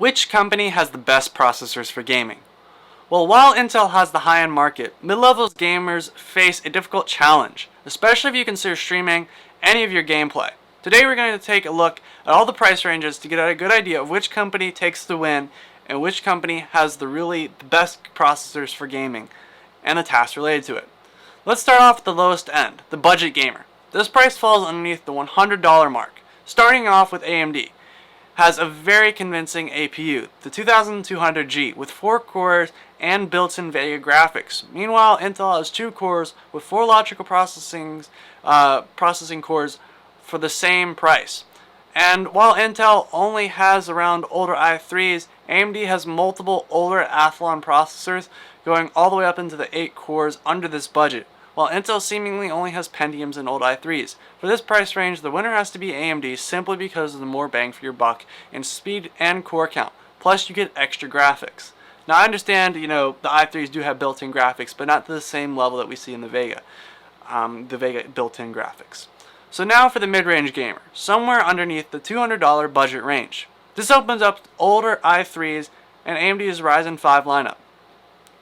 Which company has the best processors for gaming? Well, while Intel has the high-end market, mid-level gamers face a difficult challenge, especially if you consider streaming any of your gameplay. Today we're going to take a look at all the price ranges to get a good idea of which company takes the win and which company has the best processors for gaming and the tasks related to it. Let's start off with the lowest end, the budget gamer. This price falls underneath the $100 mark. Starting off with AMD. Has a very convincing APU, the 2200G, with 4 cores and built-in Vega graphics. Meanwhile, Intel has 2 cores with 4 logical processing cores for the same price. And while Intel only has around older i3s, AMD has multiple older Athlon processors going all the way up into the 8 cores under this budget, while Intel seemingly only has Pentiums and old i3s. For this price range, the winner has to be AMD simply because of the more bang for your buck in speed and core count. Plus, you get extra graphics. Now, I understand, the i3s do have built-in graphics, but not to the same level that we see in the Vega built-in graphics. So now for the mid-range gamer, somewhere underneath the $200 budget range. This opens up older i3s and AMD's Ryzen 5 lineup.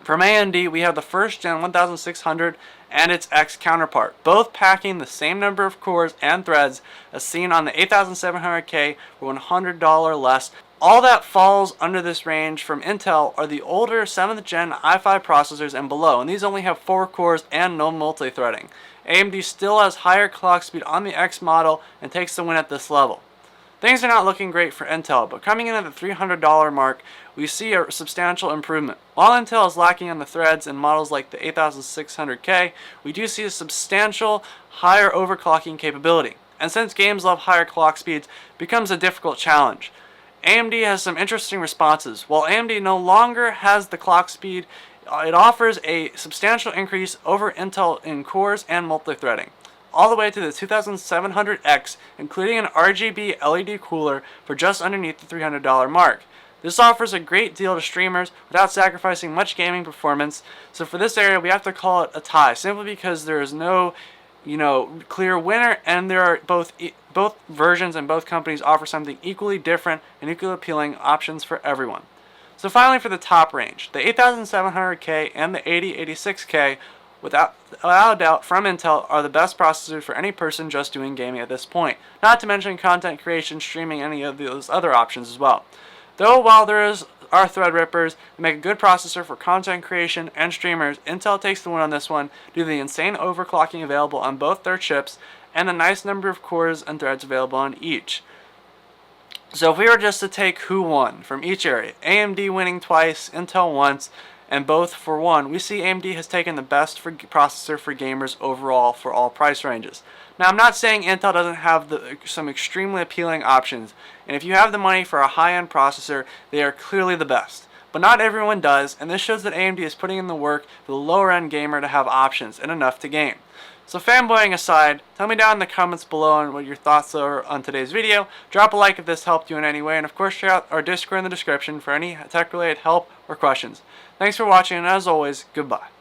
From AMD, we have the first gen 1600 and its X counterpart, both packing the same number of cores and threads as seen on the 8700K for $100 less. All that falls under this range from Intel are the older 7th gen i5 processors and below, and these only have 4 cores and no multi-threading. AMD still has higher clock speed on the X model and takes the win at this level. Things are not looking great for Intel, but coming in at the $300 mark, we see a substantial improvement. While Intel is lacking on the threads in models like the 8600K, we do see a substantial higher overclocking capability. And since games love higher clock speeds, it becomes a difficult challenge. AMD has some interesting responses. While AMD no longer has the clock speed, it offers a substantial increase over Intel in cores and multi-threading, all the way to the 2700X, including an RGB LED cooler for just underneath the $300 mark. This offers a great deal to streamers without sacrificing much gaming performance, so for this area we have to call it a tie, simply because there is no clear winner, and there are both versions and both companies offer something equally different and equally appealing options for everyone. So finally, for the top range, the 8700K and the 8086K, without a doubt, from Intel, are the best processors for any person just doing gaming at this point, not to mention content creation, streaming, any of those other options as well. Though while there are Threadrippers that make a good processor for content creation and streamers, Intel takes the win on this one due to the insane overclocking available on both their chips and the nice number of cores and threads available on each. So if we were just to take who won from each area, AMD winning twice, Intel once, and both for one, we see AMD has taken the best processor for gamers overall for all price ranges. Now, I'm not saying Intel doesn't have some extremely appealing options, and if you have the money for a high-end processor, they are clearly the best. But not everyone does, and this shows that AMD is putting in the work for the lower-end gamer to have options and enough to game. So fanboying aside, tell me down in the comments below on what your thoughts are on today's video. Drop a like if this helped you in any way, and of course check out our Discord in the description for any tech-related help or questions. Thanks for watching, and as always, goodbye.